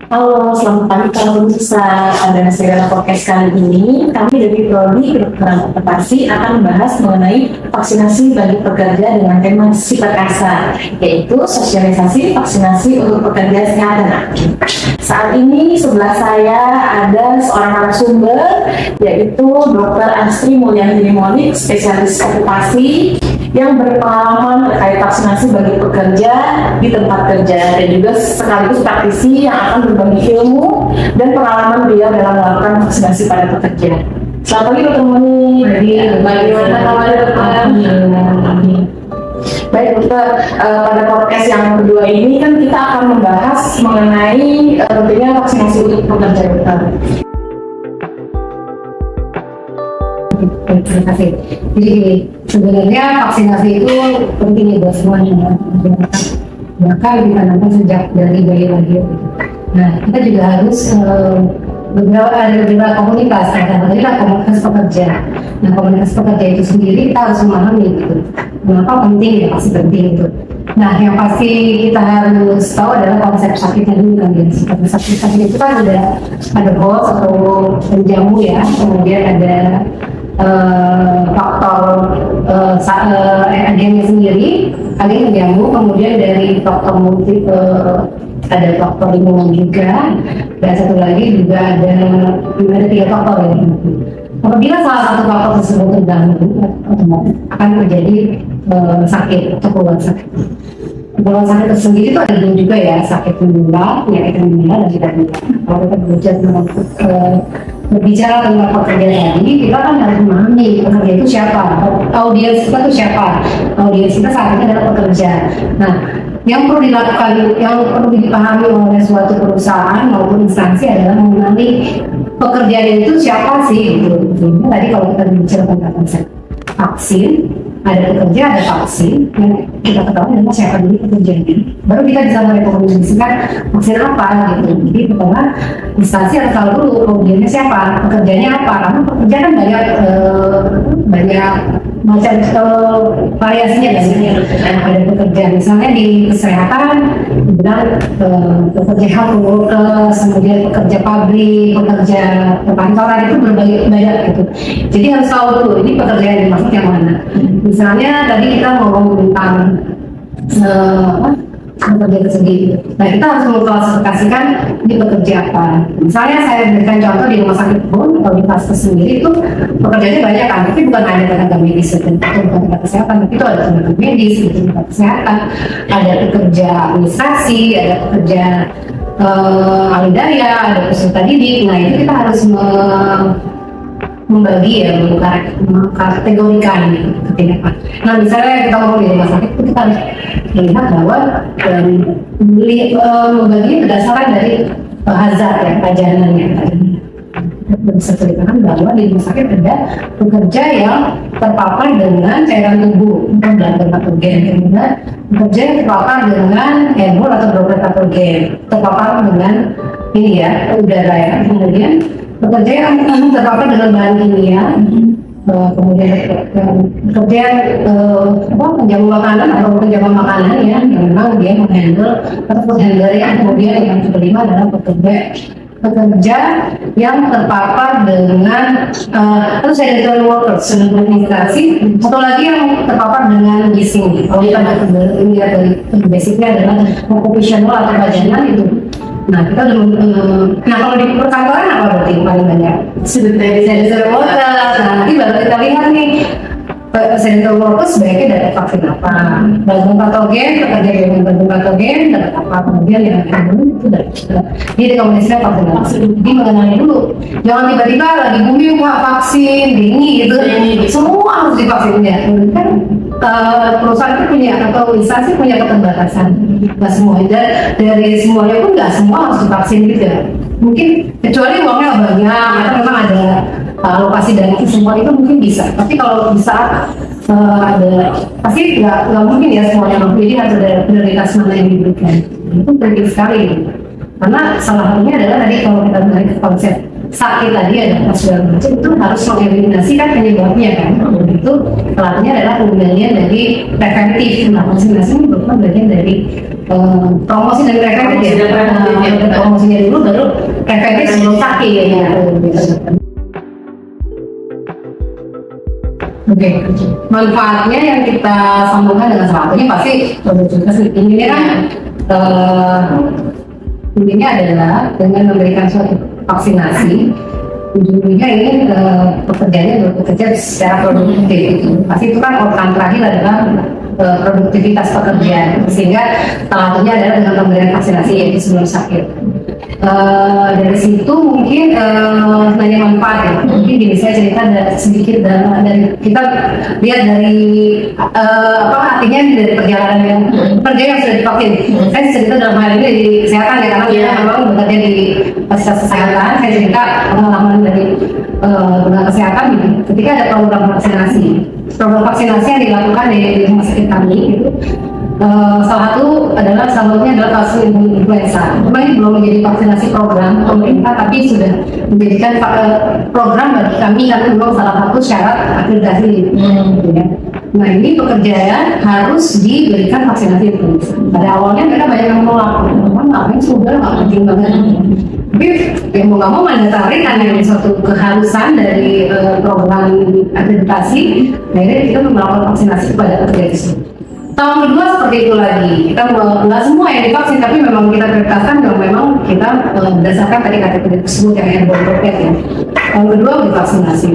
Halo, selamat pagi kalau pemirsa pada Segala Podcast kali ini. Kami dari Prodi Kedokteran Okupasi akan membahas mengenai vaksinasi bagi pekerja dengan tema sifat kasar, yaitu sosialisasi vaksinasi untuk pekerja kesehatan aktif. Saat ini sebelah saya ada seorang narasumber, yaitu Dr. Astri Mulyanti Monik, spesialis okupasi yang berpengalaman terkait vaksinasi bagi pekerja di tempat kerja dan juga sekaligus praktisi yang akan berbagi ilmu dan pengalaman beliau dalam melakukan vaksinasi pada pekerja. Selamat pagi Dr. Moni. Bagaimana kabar Dokter? Baik Dokter, pada podcast yang kedua ini kan kita akan membahas mengenai tentunya vaksinasi untuk pekerja Dokter. Terima kasih. Jadi sebenarnya vaksinasi itu penting ya buat semuanya, bahkan ditanamkan sejak dari bayi lahir. Nah, kita juga harus ada beberapa komunitas, adalah komunitas pekerja. Nah, komunitas pekerja itu sendiri kita harus memahami gitu. Kenapa penting ya, pasti penting itu. Nah, yang pasti kita harus tahu adalah konsep sakitnya dulu kan ya. Sakit itu kan ada host atau penjamu ya, kemudian ada faktor agennya sendiri, agen penjamu, kemudian dari faktor multi ada faktor lingkungan juga, dan satu lagi juga ada 3 faktor ya. Apabila salah satu faktor tersebut terganggu, otomatis akan terjadi sakit atau keluhan sakit. Keluhan sakit tersendiri itu ada juga ya, sakit menular, penyakit menular dan tidak menular. Kalau kita berbicara tentang pekerja tadi, kita kan harus memahami pekerja itu siapa, audiens kita itu siapa. Audiens kita saat ini adalah pekerja. Nah, yang perlu dilakukan, yang perlu dipahami oleh suatu perusahaan maupun instansi adalah mengenali pekerjaan itu siapa sih gitu. Tadi kalau kita bicara tentang konsep vaksin, ada pekerja, ada vaksin, yang kita ketahui adalah siapa dulu pekerjanya. Baru kita bisa merekomendasikan vaksin apa gitu. Jadi pertama instansi harus tahu dulu pekerjanya siapa, pekerjanya apa, karena pekerja kan banyak macam variasinya biasanya. Ada pekerja misalnya di kesehatan, dibilang pekerja health workers, kemudian pekerja pabrik, pekerja perkantoran, itu berbagai banyak gitu. Jadi harus tahu dulu ini pekerjaan yang dimaksud yang mana. Misalnya tadi kita ngomong tentang pekerja tersendiri. Nah, kita harus mengklasifikasikan di pekerja apa. Misalnya saya berikan contoh di rumah sakit pun atau di vaskes sendiri itu pekerjaannya banyak kan, tapi bukan hanya tenaga medis atau tenaga kesehatan, tapi itu ada tenaga medis, ada tenaga kesehatan, ada pekerja administrasi, ada pekerja ahli daya, ada peserta didik. Nah, itu kita harus membagi ya, mengkategorikan gitu ketindakan. Nah, misalnya kita ngomong di rumah sakit itu kita harus melihat bahwa membagi berdasarkan dari hazard ya, pajanannya. Kita bisa ceritakan bahwa di rumah sakit ada pekerja yang terpapar dengan cairan tubuh dan patogen, kemudian pekerja yang terpapar dengan airborne atau droplet patogen, terpapar dengan ini ya, udara ya, kemudian pekerja yang terpapar dengan bahan kimia, kemudian pekerja penjamu makanan atau penjaga makanan ya, yang memang dia menghandle atau food handler ya. Kemudian yang kelima adalah pekerja yang terpapar dengan sanitary workers, administrasi, atau lagi yang terpapar dengan gising. Kalau kita lihat dari basicnya adalah occupational atau pajanan itu. Nah, kita kalau di perkantoran apa berarti paling banyak? Sanitary workers. Nah, nanti baru kita lihat nih sanitary workers sebaiknya dapat vaksin apa? Bahan patogen, pekerja yang bahan patogen dapat apa? Kemudian yang itu dapat. Jadi rekomendasinya vaksin apa? Jadi mengenali dulu. Jangan tiba-tiba lagi booming vaksin ini gitu. Semua harus divaksin ya. Kan perusahaan itu punya atau instansi punya keterbatasan. Nggak semuanya, dari semuanya pun nggak semua harus divaksin gitu ya. Mungkin kecuali uangnya banyak atau memang ada alokasi dari semua itu mungkin bisa. Tapi kalau bisa ada pasti nggak mungkin ya semuanya mampu. Jadi harus ada prioritas mana yang diberikan. Itu penting sekali. Karena salah satunya adalah tadi kalau kita menarik ke konsep sakit tadi ada segala macam itu harus mengeliminasi kan penyebabnya kan. Itu salah adalah pengendalian dari preventif. Nah, vaksinasi ini merupakan bagian dari promosi dan preventif ya. Promosinya dulu preventif sebelum sakit ya. Oke, manfaatnya yang kita sambungkan dengan salah satunya pasti ini kan intinya adalah dengan memberikan suatu vaksinasi, ujung-ujungnya ini pekerjaannya bekerja secara produktif. Pasti itu kan outcome terakhir adalah produktivitas pekerjaan, sehingga salah satunya adalah dengan pemberian vaksinasi yaitu sebelum sakit. Dari situ mungkin banyak manfaat ya. Mungkin gini, saya cerita sedikit dari kita lihat dari artinya dari perjalanan yang kerja yang sudah divaksin. Saya cerita dalam hal ini di kesehatan ya, karena kita memang bekerja di fasilitas kesehatan. Saya cerita pengalaman dari tenaga kesehatan ketika ada program vaksinasi. Program vaksinasi yang dilakukan di rumah sakit kami itu salah satunya adalah vaksin influenza. Memang ini belum menjadi vaksinasi program pemerintah, tapi sudah menjadikan program bagi kami karena memang salah satu syarat akreditasi. Ya. Nah, ini pekerjaan harus diberikan vaksinasi influenza. Pada awalnya mereka banyak yang menolak, memang ngapain sudah nggak penting banget. Tapi ya mau nggak mau mandatory karena ini suatu keharusan dari program akreditasi. Akhirnya kita melakukan vaksinasi kepada pekerja tersebut. Tahun kedua seperti itu lagi, kita nggak semua yang divaksin, tapi memang kita prioritaskan dan memang kita berdasarkan tadi kategori tersebut yang airborne rocket ya. Tahun kedua divaksinasi.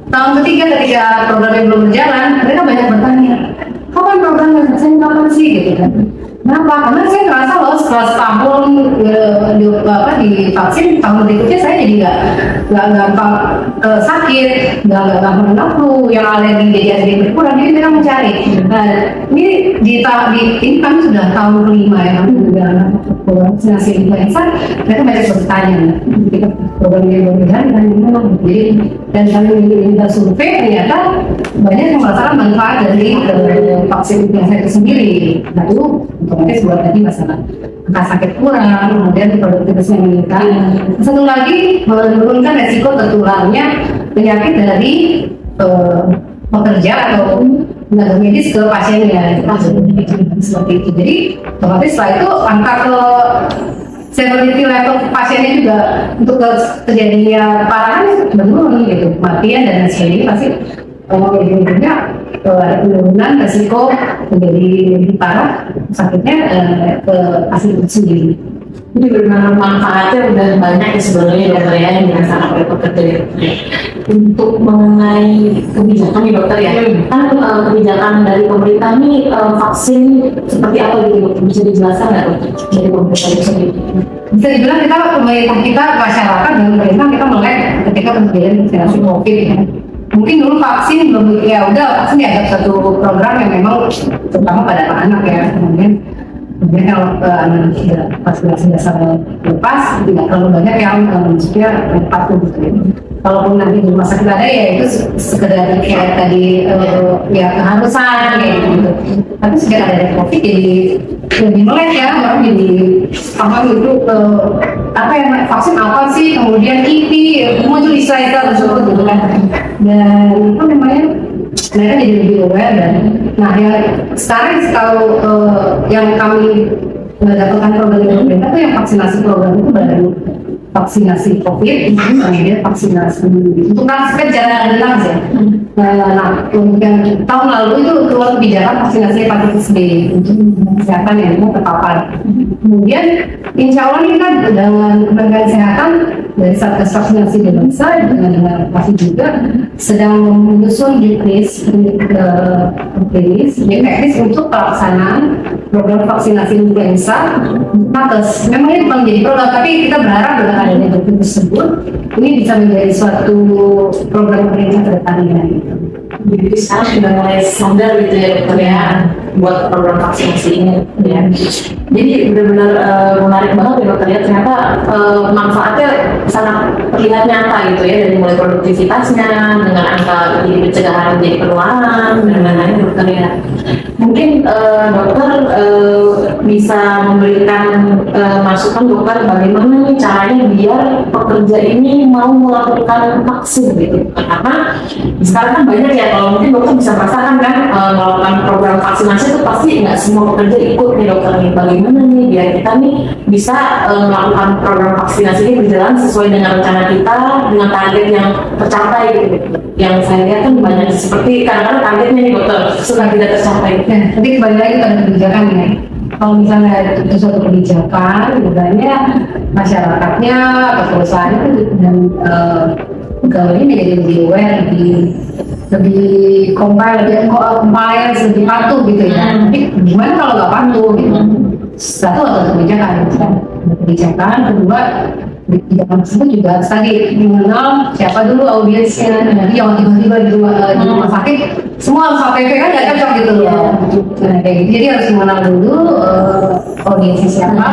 Tahun ketiga ketika programnya belum berjalan, mereka banyak bertanya, kapan programnya vaksin kapan sih gitu kan? Kenapa? Karena saya ngerasa loh setelah setahun divaksin, tahun berikutnya saya jadi nggak gampang sakit, nggak gampang flu, yang alergi jadi berkurang, jadi mereka mencari. Nah, ini ini kami sudah tahun kelima ya, kami sudah vaksinasi influenza, mereka banyak bertanya, ketika program ini belum berjalan, jadi dan kami minta survei ternyata banyak yang merasakan manfaat dari vaksin influenza itu sendiri. Nah, itu otomatis buat tadi masalah angka sakit kurang, kemudian produktivitasnya meningkat. Satu lagi menurunkan resiko tertularnya penyakit dari pekerja atau tenaga medis ke pasiennya, seperti itu. Jadi otomatis setelah itu angka severity level pasiennya juga untuk terjadinya parahan menurun gitu, kematian dan sebagainya pasti ujung-ujungnya ada penurunan resiko menjadi lebih parah sakitnya ke pasien itu sendiri. Jadi benar manfaatnya udah banyak ya sebenarnya dokter ya yang dirasakan oleh pekerja. Untuk mengenai kebijakan nih dokter ya, kan kebijakan dari pemerintah ini vaksin seperti apa gitu, bisa dijelaskan nggak dokter dari pemerintah itu sendiri? Bisa dibilang kita pemerintah kita masyarakat dan pemerintah kita melek ketika terjadi vaksinasi COVID ya. Mungkin dulu vaksin belum, ya udah vaksin dianggap satu program yang memang terutama pada anak-anak ya. Kemudian kalau anak sudah vaksinasi dasar lepas, tidak terlalu banyak yang maksudnya patuh gitu ya. Kalaupun nanti di rumah sakit ada ya itu sekedar kayak tadi ya keharusan kayak gitu. Tapi sejak ada COVID jadi lebih melek ya, orang jadi paham itu apa yang vaksin apa sih, kemudian kipi muncul istilah tersebut gitu kan. Dan apa namanya, mereka jadi lebih aware. Dan nah yang sekarang kalau yang kami mendapatkan program dari pemerintah itu yang vaksinasi program itu baru vaksinasi COVID, kemudian vaksinasi untuk kan jarak jelas ya. Nah, yang tahun lalu itu keluar kebijakan vaksinasi hepatitis B untuk kesehatan yang mau terpapar. Kemudian, insya Allah ini kan dengan Kementerian Kesehatan dari Satgas Vaksinasi Indonesia dengan pasti juga sedang menyusun dekris untuk pelaksanaan program vaksinasi influenza nakes. Memang ini bukan menjadi program, tapi kita berharap dengan adanya dokumen tersebut ini bisa menjadi suatu program pemerintah ke depannya. Jadi sekarang sudah mulai sadar gitu ya dokter ya buat program vaksinasi ini ya. Jadi benar-benar menarik banget ya dokter ya, ternyata manfaatnya sangat terlihat nyata gitu ya, dari mulai produktivitasnya dengan angka jadi pencegahan menjadi penularan dan lain-lain dokter ya. Mungkin dokter bisa memberikan masukan dokter bagaimana nih caranya biar pekerja ini mau melakukan vaksin gitu, karena sekarang kan banyak ya, kalau mungkin dokter bisa merasakan kan melakukan program vaksinasi vaksinasi itu pasti nggak semua pekerja ikut nih dokter nih. Bagaimana nih biar kita nih bisa melakukan program vaksinasi ini berjalan sesuai dengan rencana kita, dengan target yang tercapai gitu. Yang saya lihat kan banyak seperti kadang-kadang targetnya nih dokter suka tidak tercapai. Nah, tapi kembali lagi pada kebijakan ya. Kalau misalnya itu suatu kebijakan, misalnya masyarakatnya, atau perusahaan itu dan pegawainya menjadi lebih aware, lebih compliance, lebih patuh gitu ya. Tapi gimana kalau nggak patuh gitu? Satu atau kebijakan, kebijakan kedua kebijakan tersebut juga harus tadi mengenal siapa dulu audiensnya. Nanti jangan tiba-tiba di rumah sakit semua harus HPV kan nggak cocok gitu loh. Nah, kayak gitu. Jadi harus mengenal dulu audiensnya siapa,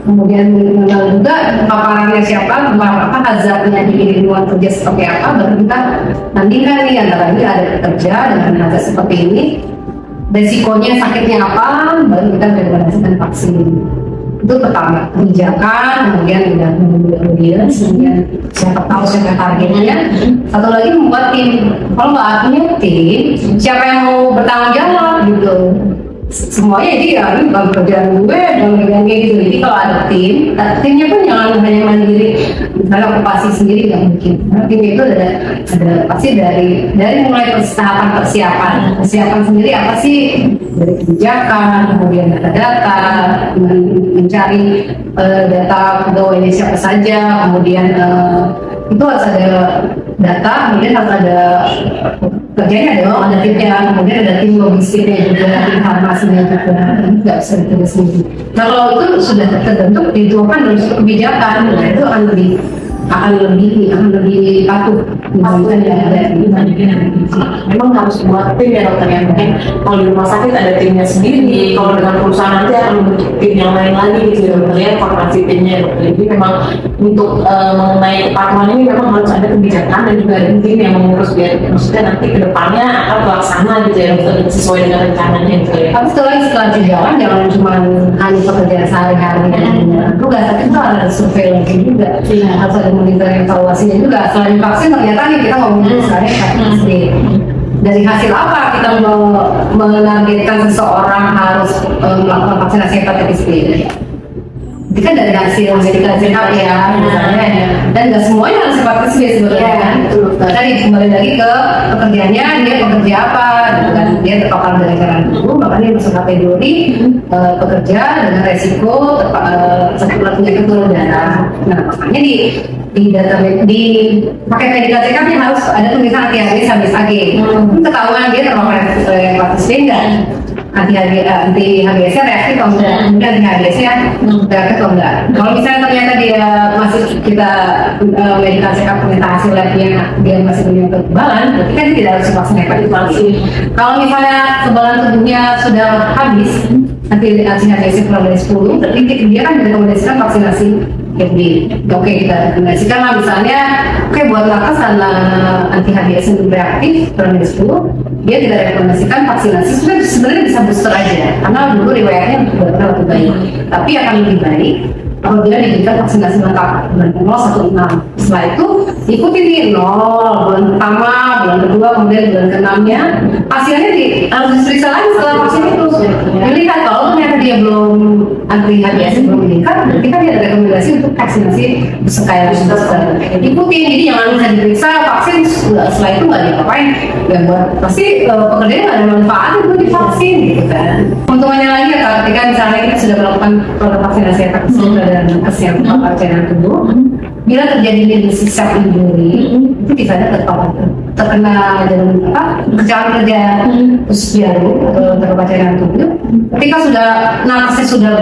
kemudian mengenal juga paparannya siapa, apa hazardnya di lingkungan kerja seperti apa, baru kita bandingkan nih antara ini ada kerja dengan hazard seperti ini, resikonya sakitnya apa, baru kita rekomendasikan vaksin. Itu pertama kebijakan, kemudian udah audiens, kemudian siapa tahu siapa targetnya. Satu lagi membuat tim. Kalau nggak punya tim, siapa yang mau bertanggung jawab gitu? Semuanya jadi ya ini bukan pekerjaan gue dan kayak gitu. Jadi kalau ada tim, timnya pun jangan hanya mandiri, misalnya okupasi sendiri nggak mungkin. Nah, tim itu ada pasti dari mulai tahapan persiapan sendiri apa sih, dari kebijakan, kemudian data-data, mencari data pegawainya siapa saja, kemudian itu harus ada data, kemudian harus ada kerjanya dong, ada timnya, kemudian ada tim logistiknya juga, tim farmasinya juga, nggak bisa dikerja sendiri. Nah kalau itu sudah terbentuk, dituangkan dalam suatu kebijakan, nah itu akan lebih patuh dibandingkan yang ada dibandingkan. Memang harus buat tim ya dokter yang mungkin kalau di rumah sakit ada timnya sendiri, kalau dengan perusahaan nanti akan membentuk tim yang lain lagi gitu ya dokter ya, formasi timnya dokter. Jadi memang untuk mengenai kepatuhan ini memang harus ada kebijakan dan juga ada tim yang mengurus biar maksudnya nanti kedepannya akan terlaksana gitu ya dokter sesuai dengan rencananya gitu ya. Tapi setelah jalan jangan cuma hanya pekerjaan sehari-hari tugas, tapi itu ada survei lagi juga, harus ada monitoring evaluasinya juga. Selain vaksin ternyata nih kita ngomongin misalnya vaksin dari hasil apa kita menargetkan seseorang harus melakukan vaksinasi hepatitis B. Itu kan dari hasil medical check up ya misalnya, dan nggak semuanya harus hepatitis B sebenarnya kan. Tadi kembali lagi ke pekerjaannya, dia bekerja apa gitu kan, dia terpapar dari cairan tubuh, makanya masuk kategori pekerja dengan resiko tertular penyakit turun darah. Nah makanya di data pakai medical check up harus ada tulisan anti-HBs habis AG. Ketahuan dia terpapar hepatitis B enggak? Anti-HBs-nya reaktif atau enggak? Kemudian anti-HBs-nya reaktif atau enggak? Kalau misalnya ternyata dia masih kita medical check up ternyata hasil labnya dia masih punya kekebalan, berarti kan dia tidak harus vaksin hepatitis. Kalau misalnya kekebalan tubuhnya sudah habis, anti-HBs-nya kurang dari 10, berarti dia kan direkomendasikan vaksinasi jadi oke, kita rekomendasikan lah misalnya buat nakes karena anti-HBs yang reaktif kurang dari 10, dia tidak rekomendasikan vaksinasi. Sebenarnya bisa booster aja karena dulu riwayatnya benar-benar lebih baik, tapi akan lebih baik apabila diberikan vaksinasi lengkap bulan 0, 1, 6. Setelah itu ikuti nih 0 bulan pertama, bulan kedua, kemudian bulan ke-6-nya hasilnya harus diperiksa lagi setelah vaksin itu. Dilihat kalau ternyata dia belum anti-HBs belum meningkat, berarti kan dia ada rekomendasi untuk vaksinasi sekali booster. Ikuti, jadi jangan bisa diperiksa vaksin setelah itu nggak diapain, ya buat pasti pekerjaan nggak ada manfaat untuk divaksin gitu kan. Keuntungannya lagi ya ketika misalnya kita sudah melakukan program vaksinasi hepatitis dan kesehatan terpapar cairan tubuh, bila terjadi self injury itu bisa terkena jarum kecelakaan kerja usus jarum atau terpapar cairan tubuh. Ketika sudah nakesnya sudah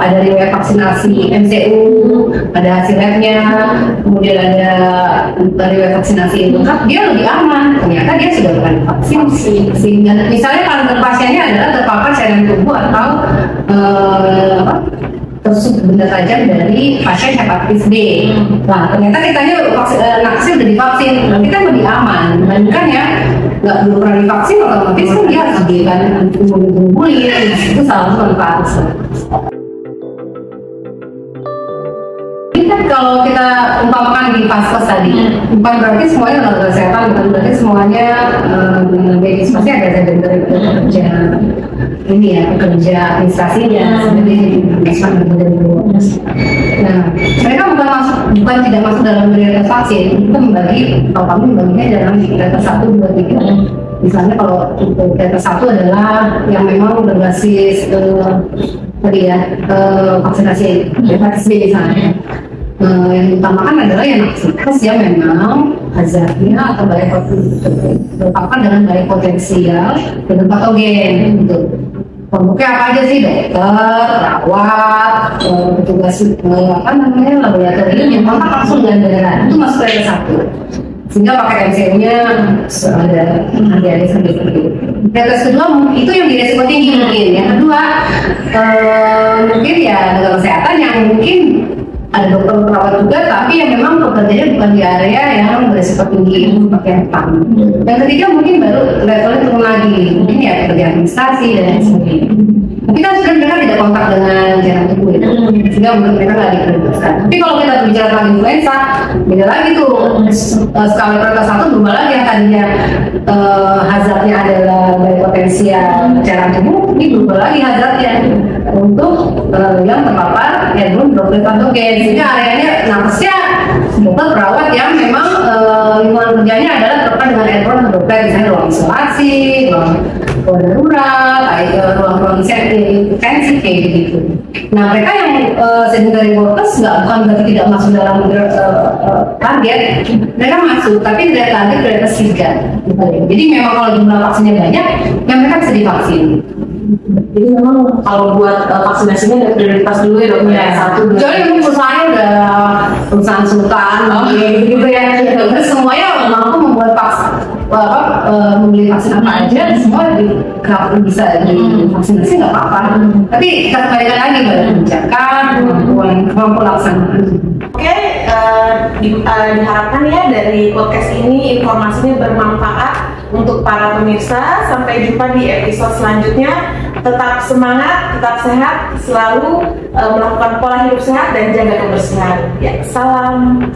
ada riwayat vaksinasi MCU, ada hasil labnya, kemudian ada riwayat vaksinasi lengkap, dia lebih aman. Ternyata dia sudah pernah vaksin. Sehingga misalnya kalau pasiennya adalah terpapar cairan tubuh atau tertusuk benda tajam dari pasien hepatitis B. Nah, ternyata kitanya nakesnya udah divaksin, berarti kan lebih aman. Dibandingkan ya nggak belum pernah divaksin, otomatis kan dia harus diberikan antibody. Itu salah satu manfaat. Ini kan kalau kita umpamakan di Faskes tadi, bukan berarti semuanya tenaga kesehatan, bukan berarti semuanya medis, pasti ada dari pekerja ini ya, pekerja administrasinya, sebenarnya nah, mereka bukan tidak masuk dalam prioritas vaksin, itu kalau kami membaginya dalam prioritas 1, 2, 3. Misalnya kalau prioritas 1 adalah yang memang berbasis vaksinasi hepatitis B misalnya. Yang diutamakan adalah yang nakes yang memang hazardnya atau berpapakan dengan baik potensial dengan patogen gitu. Kelompoknya apa aja sih? Dokter, perawat, petugas laboratorium yang kontak langsung dengan daerah, itu masuk prioritas 1. Sehingga pakai MCU-nya ada seperti itu. Prioritas kedua itu yang di resiko tinggi mungkin. Yang kedua mungkin ya tenaga kesehatan yang mungkin ada dokter perawat juga, tapi yang memang pekerjaannya bukan di area yang beresiko tinggi seperti yang pertama. Yang ketiga mungkin baru levelnya turun lagi, mungkin ya pekerjaan administrasi dan lain sebagainya. Tapi kan sudah mereka tidak kontak dengan cairan tubuh itu, sehingga menurut mereka nggak diprioritaskan. Tapi kalau kita berbicara tentang influenza, beda lagi tuh. Skala prioritas 1 berubah lagi, yang tadinya hazardnya adalah dari potensial cairan tubuh, ini berubah lagi hazardnya untuk yang terpapar airborne droplet patogen. Sehingga areanya nakesnya dokter perawat yang memang lingkungan kerjanya adalah terkait dengan airborne droplet, misalnya ruang isolasi, ruang darurat, ruang intensif kayak gitu. Nah, mereka yang sedentary workers bukan berarti tidak masuk dalam target, mereka masuk, tapi tidak target prioritas 3. Jadi memang kalau jumlah vaksinnya banyak, yang mereka bisa divaksin. Jadi memang kalau buat vaksinasinya ada prioritas dulu ya dok ya, 1, 2. Kecuali mungkin perusahaan udah perusahaan sultan, gitu ya. Terus semuanya mampu membuat membeli vaksin apa aja, semua bisa divaksinasi nggak apa-apa. Tapi kita kembalikan lagi pada kebijakan, kemampuan pelaksanaan. Oke, diharapkan ya dari podcast ini informasinya bermanfaat untuk para pemirsa. Sampai jumpa di episode selanjutnya. Tetap semangat, tetap sehat, selalu melakukan pola hidup sehat dan jaga kebersihan. Ya, salam.